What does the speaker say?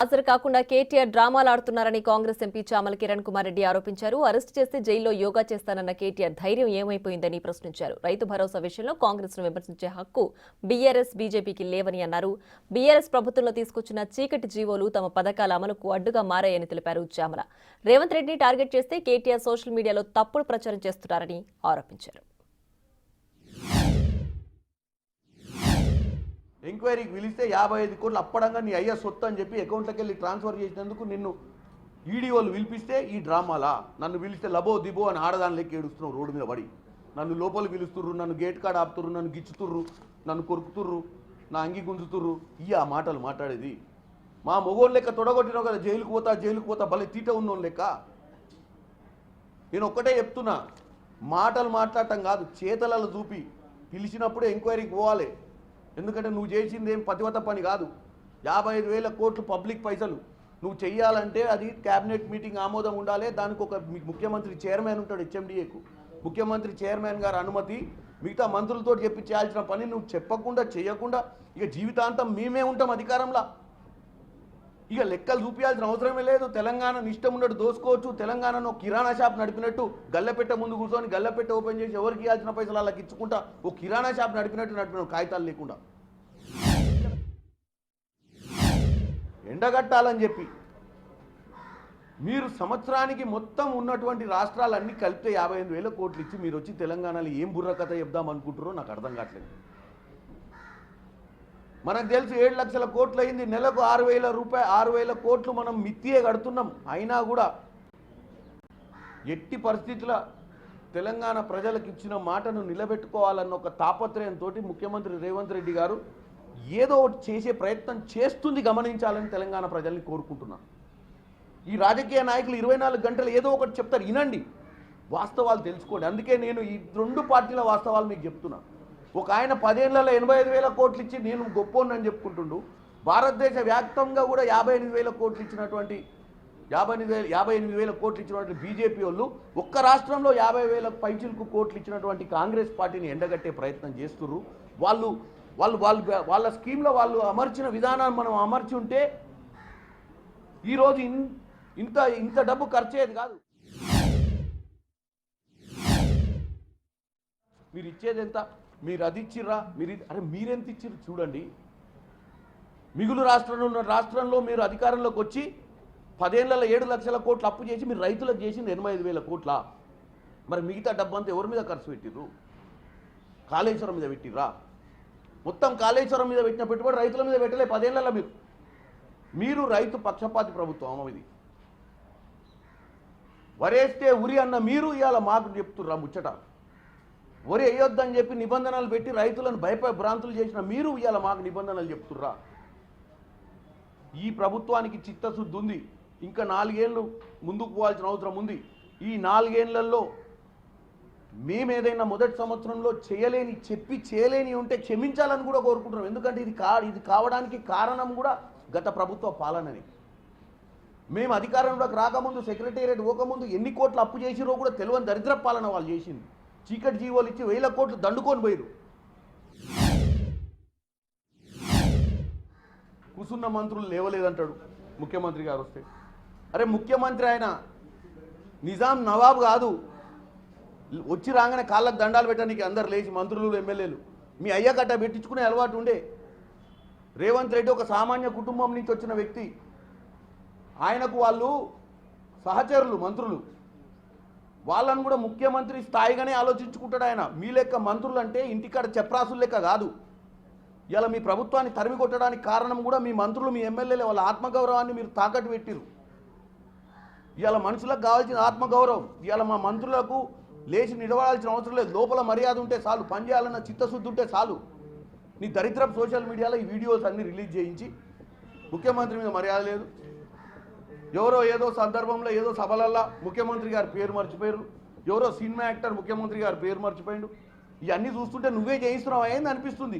హాజరు కాకుండా కేటీఆర్ డ్రామాలు ఆడుతున్నారని కాంగ్రెస్ ఎంపీ చామల కిరణ్ కుమార్ రెడ్డి ఆరోపించారు. అరెస్టు చేస్తే జైల్లో యోగా చేస్తానన్న కేటీఆర్ ధైర్యం ఏమైపోయిందని ప్రశ్నించారు. రైతు భరోసా విషయంలో కాంగ్రెస్ ను విమర్శించే హక్కు బీఆర్ఎస్ బీజేపీకి లేవని అన్నారు. బీఆర్ఎస్ ప్రభుత్వంలో తీసుకొచ్చిన చీకటి జీవోలు తమ పథకాల అమలుకు అడ్డుగా మారాయని తెలిపారు చామల. రేవంత్ రెడ్డిని టార్గెట్ చేస్తే కేటీఆర్ సోషల్ మీడియాలో తప్పుడు ప్రచారం చేస్తున్నారని ఆరోపించారు. ఎంక్వైరీకి పిలిస్తే 55 కోట్లు అప్పడంగా నీ అయ్యా సొత్తు అని చెప్పి అకౌంట్లోకి వెళ్ళి ట్రాన్స్ఫర్ చేసినందుకు నిన్ను ఈడీ వాళ్ళు పిలిపిస్తే ఈ డ్రామాలా? నన్ను పిలిస్తే లబో దిబో అని ఆడదాని లెక్క ఏడుస్తున్నావు రోడ్డు మీద పడి. నన్ను లోపలికి పిలుస్తుర్రు, నన్ను గేట్ కాడ ఆపుతుర్రు, నన్ను గిచ్చుతుర్రు, నన్ను కొరుకుతుర్రు, నా అంగి గుంజుతుర్రు. ఆ మాటలు మాట్లాడేది మా మొగోళ్ళ లెక్క తొడగొట్టినావు కదా, జైలుకు పోతా భలే తీట ఉన్నోళ్ళ లెక్క. నేను ఒక్కటే చెప్తున్నా, మాటలు మాట్లాడటం కాదు, చేతలలో చూపి పిలిచినప్పుడే ఎంక్వైరీకి పోవాలి. ఎందుకంటే నువ్వు చేసింది ఏం పతివత పని కాదు. 55,000 కోట్లు పబ్లిక్ పైసలు నువ్వు చెయ్యాలంటే అది క్యాబినెట్ మీటింగ్ ఆమోదం ఉండాలి. దానికి ఒక ముఖ్యమంత్రి చైర్మన్ ఉంటాడు, హెచ్ఎండిఏకు ముఖ్యమంత్రి చైర్మన్ గారు అనుమతి, మిగతా మంత్రులతో చెప్పి చేయాల్సిన పని నువ్వు చెప్పకుండా చేయకుండా ఇక జీవితాంతం మేమే ఉంటాం అధికారంలో. ఇక లెక్కలు చూపించాల్సిన అవసరమే లేదు. తెలంగాణ ఇష్టం ఉన్నట్టు దోసుకోవచ్చు. తెలంగాణను కిరాణా షాప్ నడిపినట్టు గల్లపెట్ట ముందు కూర్చొని గల్లపెట్ట ఓపెన్ చేసి ఎవరికి ఇవ్వాల్సిన పైసలు వాళ్ళకి ఇచ్చుకుంటా ఓ కిరాణా షాప్ నడిపినట్టు నడిపిన కాగితాలు లేకుండా ఎండగట్టాలని చెప్పి మీరు సంవత్సరానికి మొత్తం ఉన్నటువంటి రాష్ట్రాలన్నీ కలిపితే 55,000 కోట్లు ఇచ్చి మీరు వచ్చి తెలంగాణలో ఏం బుర్రకథ చెప్దాం అనుకుంటారో నాకు అర్థం కావట్లేదు. మనకు తెలుసు 7 లక్షల కోట్లు అయింది, నెలకు 6,000 కోట్లు మనం మిత్తియే కడుతున్నాం. అయినా కూడా ఎట్టి పరిస్థితుల తెలంగాణ ప్రజలకు ఇచ్చిన మాటను నిలబెట్టుకోవాలన్న ఒక తాపత్రయంతో ముఖ్యమంత్రి రేవంత్ రెడ్డి గారు ఏదో ఒకటి చేసే ప్రయత్నం చేస్తుంది, గమనించాలని తెలంగాణ ప్రజల్ని కోరుకుంటున్నాను. ఈ రాజకీయ నాయకులు 24 గంటలు ఏదో ఒకటి చెప్తారు, వినండి, వాస్తవాలు తెలుసుకోండి. అందుకే నేను ఈ 2 పార్టీల వాస్తవాలు మీకు చెప్తున్నా. ఒక ఆయన 10 ఏళ్లలో 85,000 కోట్లు ఇచ్చి నేను గొప్పోనని చెప్పుకుంటుండు. భారతదేశ వ్యాప్తంగా కూడా 58,000 కోట్లు ఇచ్చినటువంటి 58,000 కోట్లు ఇచ్చినటువంటి బీజేపీ వాళ్ళు ఒక్క రాష్ట్రంలో 50,000 పైచిలకు కోట్లు ఇచ్చినటువంటి కాంగ్రెస్ పార్టీని ఎండగట్టే ప్రయత్నం చేస్తున్నారు. వాళ్ళ స్కీమ్లో వాళ్ళు అమర్చిన విధానాన్ని మనం అమర్చి ఉంటే ఈరోజు ఇంత డబ్బు ఖర్చు అయ్యేది కాదు. మీరు ఇచ్చేది ఎంత? మీరు అది ఇచ్చిర్రా? మీరెంత ఇచ్చిర్రు చూడండి. మిగులు రాష్ట్రంలో మీరు అధికారంలోకి వచ్చి 10 ఏళ్లలో 7 లక్షల కోట్లు అప్పు చేసి మీరు రైతులకు చేసింది 85,000 కోట్ల. మరి మిగతా డబ్బంతా ఎవరి మీద ఖర్చు పెట్టిర్రు? కాళేశ్వరం మీద పెట్టిర్రా? మొత్తం కాళేశ్వరం మీద పెట్టిన పెట్టుబడి రైతుల మీద పెట్టలే 10 ఏళ్లలో. మీరు రైతు పక్షపాతి ప్రభుత్వం. ఇది వరేస్తే ఉరి అన్న మీరు ఇవాళ మాకు చెప్తుర్రా ముచ్చట. వరి వేయొద్దని చెప్పి నిబంధనలు పెట్టి రైతులను భ్రాంతులు చేసిన మీరు ఇవాళ మాకు నిబంధనలు చెప్తుర్రా? ఈ ప్రభుత్వానికి చిత్తశుద్ధి ఉంది. ఇంకా 4 ఏళ్ళు ముందుకు పోవాల్సిన అవసరం ఉంది. ఈ 4 ఏళ్లలో మేమేదైనా మొదటి సంవత్సరంలో చేయలేని ఉంటే క్షమించాలని కూడా కోరుకుంటున్నాం. ఎందుకంటే ఇది కావడానికి కారణం కూడా గత ప్రభుత్వ పాలనని. మేము అధికారంలోకి రాకముందు, సెక్రటేరియట్ పోకముందు ఎన్ని కోట్లు అప్పు చేసిరో కూడా తెలియని దరిద్ర పాలన వాళ్ళు చేసింది. చీకటి జీవోలు ఇచ్చి 1,000 కోట్లు దండుకొని పోయారు. కూసున్న మంత్రులు లేవలేదంటాడు ముఖ్యమంత్రి గారు వస్తే. అరే ముఖ్యమంత్రి ఆయన నిజాం నవాబు కాదు. వచ్చి రాగానే కాళ్ళకు దండాలు పెట్టడానికి అందరు లేచి మంత్రులు ఎమ్మెల్యేలు మీ అయ్య కట్ట పెట్టించుకునే అలవాటు ఉండే. రేవంత్ రెడ్డి ఒక సామాన్య కుటుంబం నుంచి వచ్చిన వ్యక్తి. ఆయనకు వాళ్ళు సహచరులు మంత్రులు, వాళ్ళను కూడా ముఖ్యమంత్రి స్థాయిగానే ఆలోచించుకుంటాడు ఆయన. మీ లెక్క మంత్రులు అంటే ఇంటికాడ చెప్రాసుల లెక్క కాదు. ఇలా మీ ప్రభుత్వాన్ని తరిమి కొట్టడానికి కారణం కూడా మీ మంత్రులు, మీ ఎమ్మెల్యేలు వాళ్ళ ఆత్మగౌరవాన్ని మీరు తాకట్టు పెట్టిరు. ఇవాళ మనుషులకు కావాల్సిన ఆత్మగౌరవం. ఇవాళ మా మంత్రులకు లేచి నిలబడాల్సిన అవసరం లేదు. లోపల మర్యాద ఉంటే చాలు, పనిచేయాలన్న చిత్తశుద్ధి ఉంటే చాలు. నీ దరిద్రపు సోషల్ మీడియాలో ఈ వీడియోస్ అన్నీ రిలీజ్ చేయించి ముఖ్యమంత్రి మీద మర్యాద లేదు. ఎవరో ఏదో సందర్భంలో ఏదో సభలల్లా ముఖ్యమంత్రి గారి పేరు మర్చిపోయారు. ఎవరో సినిమా యాక్టర్ ముఖ్యమంత్రి గారి పేరు మర్చిపోయాడు. ఇవన్నీ చూస్తుంటే నువ్వే చేయిస్తున్నావు అయింది అనిపిస్తుంది.